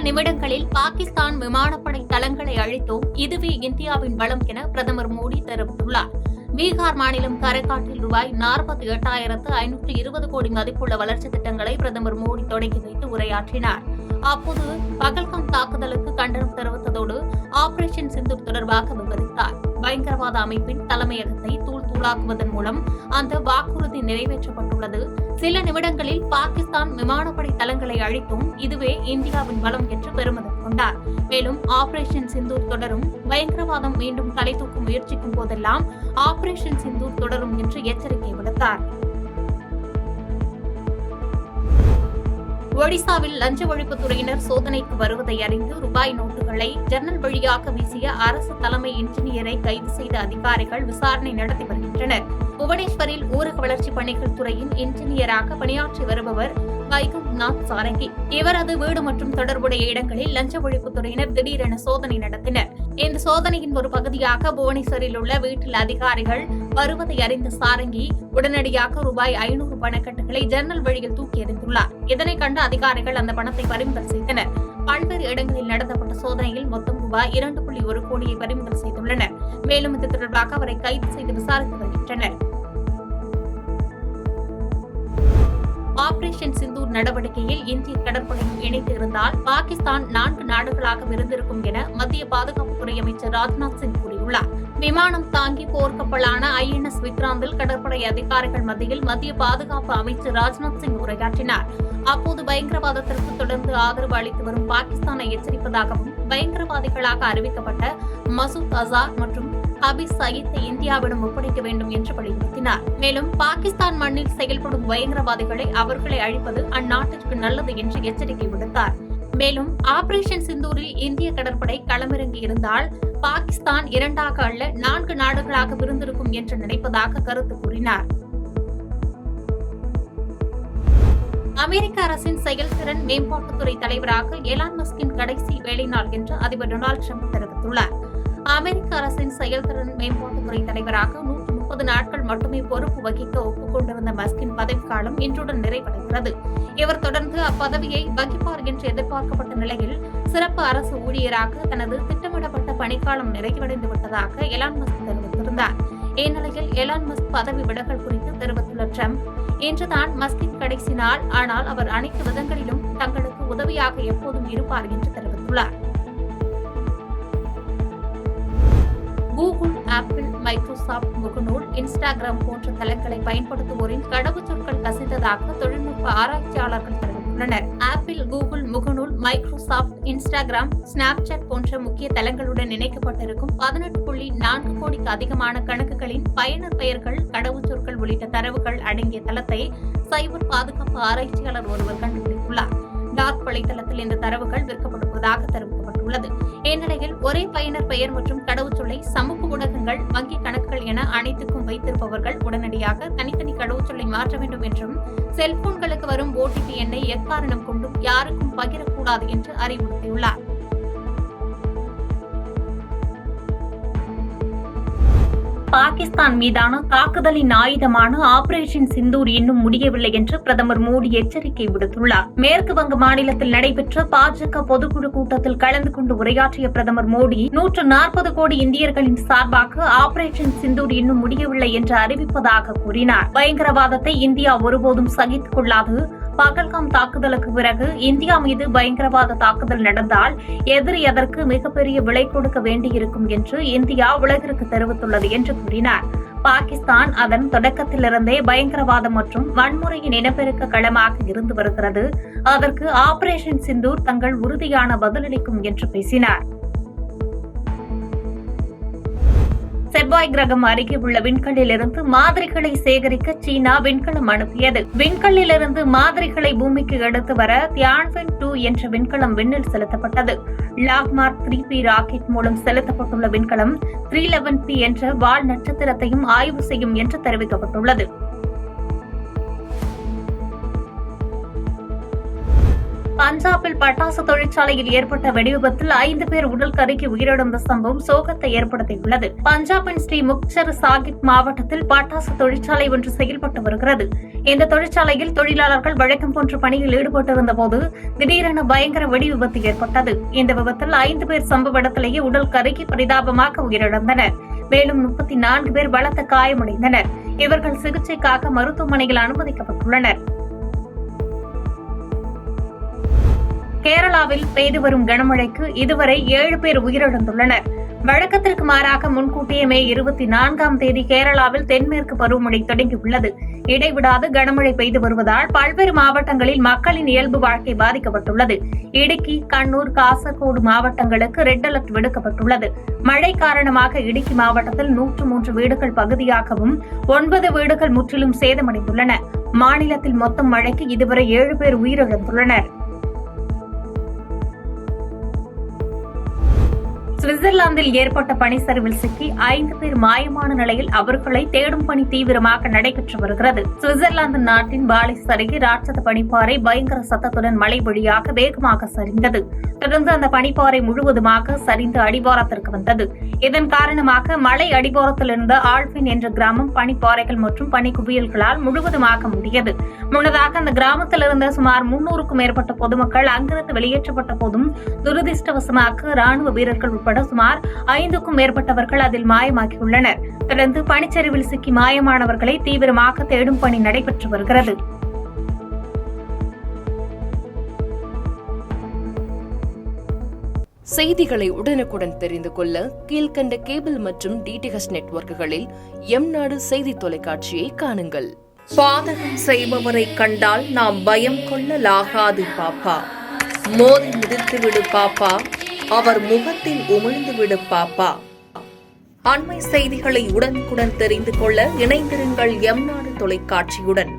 நிமிடங்களில் பாகிஸ்தான் விமானப்படை தளங்களை அழித்தோம், இதுவே இந்தியாவின் பலம் என பிரதமர் மோடி தெரிவித்துள்ளார். பீகார் மாநிலம் கரைக்காட்டில் ரூபாய் 48,520 கோடி மதிப்புள்ள வளர்ச்சித் திட்டங்களை பிரதமர் மோடி தொடங்கி வைத்து உரையாற்றினார். அப்போது பகல்காம் தாக்குதலுக்கு கண்டனம் தெரிவித்ததோடு ஆபரேஷன் சிந்தூர் தொடர்பாக விவரித்தார். பயங்கரவாத அமைப்பின் தலைமையகத்தை தூளாக்குவதன் மூலம் அந்த வாக்குறுதி நிறைவேற்றப்பட்டுள்ளது. சில நிமிடங்களில் பாகிஸ்தான் விமானப்படை தளங்களை அழித்தும், இதுவே இந்தியாவின் பலம் என்று பெருமிதம் கொண்டார். மேலும் ஆபரேஷன் சிந்தூர் தொடரும், பயங்கரவாதம் மீண்டும் தலை தூக்க முயற்சிக்கும் போதெல்லாம் ஆபரேஷன் சிந்தூர் தொடரும் என்று எச்சரிக்கை விடுத்தார். ஒடிசாவில் லஞ்ச ஒழிப்புத்துறையினர் சோதனைக்கு வருவதை அறிந்து ரூபாய் நோட்டுகளை ஜன்னல் வழியாக வீசிய அரசு தலைமை இன்ஜினியரை கைது செய்த அதிகாரிகள் விசாரணை நடத்தி வருகின்றனர். புவனேஸ்வரில் ஊரக வளர்ச்சிப் பணிகள் துறையின் இன்ஜினியராக பணியாற்றி வருபவர் வைகுந்த்நாத் சாரங்கி. இவரது வீடு மற்றும் தொடர்புடைய இடங்களில் லஞ்ச ஒழிப்புத்துறையினர் திடீரென சோதனை நடத்தினர். இந்த சோதனையின் ஒரு பகுதியாக புவனேஸ்வரில் உள்ள வீட்டில் அதிகாரிகள் வருவதை அறிந்த சாரங்கி உடனடியாக ரூபாய் 500 பணக்கட்டுகளை ஜன்னல் வழியில் தூக்கி எறிந்துள்ளார். இதனை கண்டு அதிகாரிகள் அந்த பணத்தை பறிமுதல் செய்தனர். பல்வேறு இடங்களில் நடத்தப்பட்ட சோதனையில் மொத்தம் ரூபாய் 2.1 கோடியை பறிமுதல் செய்துள்ளனர். மேலும் இது தொடர்பாக அவரை கைது செய்து விசாரித்து வருகின்றனர். ஆபரேஷன் சிந்தூர் நடவடிக்கையில் இந்திய கடற்படையும் இணைந்து இருந்தால் பாகிஸ்தான் 4 நாடுகளாக இருந்திருக்கும் என மத்திய பாதுகாப்புத்துறை அமைச்சர் ராஜ்நாத் சிங் கூறியுள்ளார். விமானம் தாங்கி போர்க்கப்பலான INS விக்ராந்தில் கடற்படை அதிகாரிகள் மத்தியில் மத்திய பாதுகாப்பு அமைச்சர் ராஜ்நாத் சிங் உரையாற்றினார். அப்போது பயங்கரவாதத்திற்கு தொடர்ந்து ஆதரவு அளித்து வரும் பாகிஸ்தானை எச்சரிப்பதாகவும், பயங்கரவாதிகளாக அறிவிக்கப்பட்ட மசூத் அசார் மற்றும் ஹபீஸ் சயீத்தை இந்தியாவிடம் ஒப்படைக்க வேண்டும் என்று வலியுறுத்தினார். மேலும் பாகிஸ்தான் மண்ணில் செயல்படும் பயங்கரவாதிகளை அவர்களை அழிப்பது அந்நாட்டிற்கு நல்லது என்று எச்சரிக்கை விடுத்தார். மேலும் ஆபரேஷன் சிந்தூரில் இந்திய கடற்படை களமிறங்கி இருந்தால் பாகிஸ்தான் 2 அல்ல 4 நாடுகளாக இருந்திருக்கும் என்று நினைப்பதாக கருத்து கூறினார். அமெரிக்க அரசின் செயல்திறன் மேம்பாட்டுத்துறை தலைவராக எலான் மஸ்கின் கடைசி வேலை நாள் என்று அதிபர் டொனால்டு டிரம்ப் தெரிவித்துள்ளார். அமெரிக்க அரசின் செயல்திறன் மேம்பாட்டுத்துறை தலைவராக 130 நாட்கள் மட்டுமே பொறுப்பு வகிக்க ஒப்புக்கொண்டிருந்த மஸ்கின் பதவிக்காலம் இன்றுடன் நிறைவடைகிறது. இவர் தொடர்ந்து அப்பதவியை வகிப்பார் என்று எதிர்பார்க்கப்பட்ட நிலையில் சிறப்பு அரசு ஊழியராக தனது திட்டமிடப்பட்ட பணிக்காலம் நிறைவடைந்து விட்டதாக எலான் மஸ்க் தெரிவித்திருந்தார். இந்நிலையில் எலான் மஸ்க் பதவி விலகல் குறித்து தெரிவித்துள்ள டிரம்ப், இன்றுதான் மஸ்கின் கடைசி நாள், ஆனால் அவர் அனைத்து விதங்களிலும் தங்களுக்கு உதவியாக எப்போதும் இருப்பார் என்று தெரிவித்துள்ளார். கூகுள், ஆப்பிள், மைக்ரோசாப்ட், முகநூல், இன்ஸ்டாகிராம் போன்ற தளங்களை பயன்படுத்துவோரின் கடவுச்சொற்கள் கசிந்ததாக தொழில்நுட்ப ஆராய்ச்சியாளர்கள் தெரிவித்துள்ளனர். ஆப்பிள், கூகுள், முகநூல், மைக்ரோசாப்ட், இன்ஸ்டாகிராம், ஸ்னாப்சாட் போன்ற முக்கிய தளங்களுடன் இணைக்கப்பட்டிருக்கும் 18.4 கோடிக்கு அதிகமான கணக்குகளின் பயனர் பெயர்கள், கடவுச்சொற்கள் உள்ளிட்ட தரவுகள் அடங்கிய தளத்தை சைபர் பாதுகாப்பு ஆராய்ச்சியாளர் ஒருவர் கண்டுபிடித்துள்ளார். டார்க் வலைதளத்தில் இந்த தரவுகள் விற்கப்படுவதாக தெரிவிக்கப்பட்டுள்ளது. இந்நிலையில் ஒரே பயனர் பெயர் மற்றும் கடவுச்சொல்லை சமூக ஊடகங்கள், வங்கி கணக்குகள் என அனைத்துக்கும் வைத்திருப்பவர்கள் உடனடியாக தனித்தனி கடவுச்சொல்லை மாற்ற வேண்டும் என்றும், செல்போன்களுக்கு வரும் OTP எண்ணை எக்காரணம் கொண்டும் யாருக்கும் பகிரக்கூடாது என்று அறிவுறுத்தியுள்ளார். பாகிஸ்தான் மீதான தாக்குதலின் ஆயுதமான ஆபரேஷன் சிந்தூர் இன்னும் முடியவில்லை என்று பிரதமர் மோடி எச்சரிக்கை விடுத்துள்ளார். மேற்கு வங்க மாநிலத்தில் நடைபெற்ற பாஜக பொதுக்குழு கூட்டத்தில் கலந்து கொண்டு உரையாற்றிய பிரதமர் மோடி 140 கோடி இந்தியர்களின் சார்பாக ஆபரேஷன் சிந்தூர் இன்னும் முடியவில்லை என்று அறிவிப்பதாக கூறினார். பயங்கரவாதத்தை இந்தியா ஒருபோதும் சகித்துக் கொள்ளாது. பகல்காம் தாக்குதலுக்கு பிறகு இந்தியா மீது பயங்கரவாத தாக்குதல் நடந்தால் எதிரி அதற்கு மிகப்பெரிய விலை கொடுக்க வேண்டியிருக்கும் என்று இந்தியா உலகிற்கு தெரிவித்துள்ளது என்று கூறினார். பாகிஸ்தான் அதன் தொடக்கத்திலிருந்தே பயங்கரவாதம் மற்றும் வன்முறையின் இனப்பெருக்க களமாக இருந்து வருகிறது. அதற்கு ஆபரேஷன் சிந்தூர் தங்கள் உறுதியான பதிலளிக்கும் என்று பேசினார். செவ்வாய் கிரகம் அருகே உள்ள விண்கல்லிலிருந்து மாதிரிகளை சேகரிக்க சீனா விண்கலம் அனுப்பியது. விண்கல்லிலிருந்து மாதிரிகளை பூமிக்கு எடுத்து வர தியான்வென் 2 என்ற விண்கலம் விண்ணில் செலுத்தப்பட்டது. லாக்மார்க் 3P ராக்கெட் மூலம் செலுத்தப்பட்டுள்ள விண்கலம் 311P என்ற வால் நட்சத்திரத்தையும் ஆய்வு செய்யும் என்று தெரிவிக்கப்பட்டுள்ளது. பஞ்சாபில் பட்டாசு தொழிற்சாலையில் ஏற்பட்ட வெடிவிபத்தில் 5 பேர் உடல் கருகி உயிரிழந்த சம்பவம் சோகத்தை ஏற்படுத்தியுள்ளது. பஞ்சாபின் ஸ்ரீ முக்சர் சாகிப் மாவட்டத்தில் பட்டாசு தொழிற்சாலை ஒன்று செயல்பட்டு வருகிறது. இந்த தொழிற்சாலையில் தொழிலாளர்கள் வழக்கம் போன்ற பணியில் ஈடுபட்டிருந்த போது திடீரென பயங்கர வெடி விபத்து ஏற்பட்டது. இந்த விபத்தில் 5 பேர் சம்பவ இடத்திலேயே உடல் கருகி பரிதாபமாக உயிரிழந்தனர். மேலும் 34 பேர் பலத்த காயமடைந்தனர். இவர்கள் சிகிச்சைக்காக மருத்துவமனையில் அனுமதிக்கப்பட்டுள்ளனர். கேரளாவில் பெய்து வரும் கனமழைக்கு இதுவரை 7 பேர் உயிரிழந்துள்ளனர். வழக்கத்திற்கு மாறாக முன்கூட்டியே மே 24ஆம் தேதி கேரளாவில் தென்மேற்கு பருவமழை தொடங்கியுள்ளது. இடைவிடாது கனமழை பெய்து வருவதால் பல்வேறு மாவட்டங்களில் மக்களின் இயல்பு வாழ்க்கை பாதிக்கப்பட்டுள்ளது. இடுக்கி, கண்ணூர், காசர்கோடு மாவட்டங்களுக்கு ரெட் அலர்ட் விடுக்கப்பட்டுள்ளது. மழை காரணமாக இடுக்கி மாவட்டத்தில் 103 வீடுகள் பகுதியாகவும் 9 வீடுகள் முற்றிலும் சேதமடைந்துள்ளன. மாநிலத்தில் மொத்தம் மழைக்கு இதுவரை 7 பேர் உயிரிழந்துள்ளனர். சுவிட்சர்லாந்தில் ஏற்பட்ட பனிச்சரிவில் சிக்கி 5 பேர் மாயமான நிலையில் அவர்களை தேடும் பணி தீவிரமாக நடைபெற்று வருகிறது. சுவிட்சர்லாந்து நாட்டின் பாலிஸ் அருகே ராட்சத பனிப்பாறை பயங்கர சத்தத்துடன் மலை வழியாக வேகமாக சரிந்தது. தொடர்ந்து அந்த பனிப்பாறை முழுவதுமாக சரிந்து அடிவாரத்திற்கு வந்தது. இதன் காரணமாக மலை அடிவாரத்தில் இருந்த ஆல்பின் என்ற கிராமம் பனிப்பாறைகள் மற்றும் பனிக்குவியல்களால் முழுவதுமாக மூடியது. முன்னதாக அந்த கிராமத்தில் இருந்த சுமார் 300க்கும் மேற்பட்ட பொதுமக்கள் அங்கிருந்து வெளியேற்றப்பட்ட போதும் துரதிருஷ்டவசமாக ராணுவ வீரர்கள் உட்பட சுமார் 5க்கும் மேற்பட்டவர்கள் அதில் மாயமாகியுள்ளனர். தொடர்ந்து பனிச்சரிவில் சிக்கி மாயமானவர்களை தீவிரமாக தேடும் பணி நடைபெற்று வருகிறது. செய்திகளை உடனுக்குடன் தெரிந்து கொள்ள கீழ்கண்ட கேபிள் மற்றும் டிடிஎச் நெட்வொர்க்குகளில் எம்நாடு செய்தி தொலைக்காட்சியை காணுங்கள். பாதகம் செய்பவரை கண்டால் நாம் பயம் கொள்ளலாகாது பாப்பா. மோதி மிதித்துவிடு பாப்பா, அவர் முகத்தில் உமிழ்ந்துவிடு பாப்பா. அண்மை செய்திகளை உடனுக்குடன் தெரிந்து கொள்ள இணைந்திருங்கள் எம்நாடு தொலைக்காட்சியுடன்.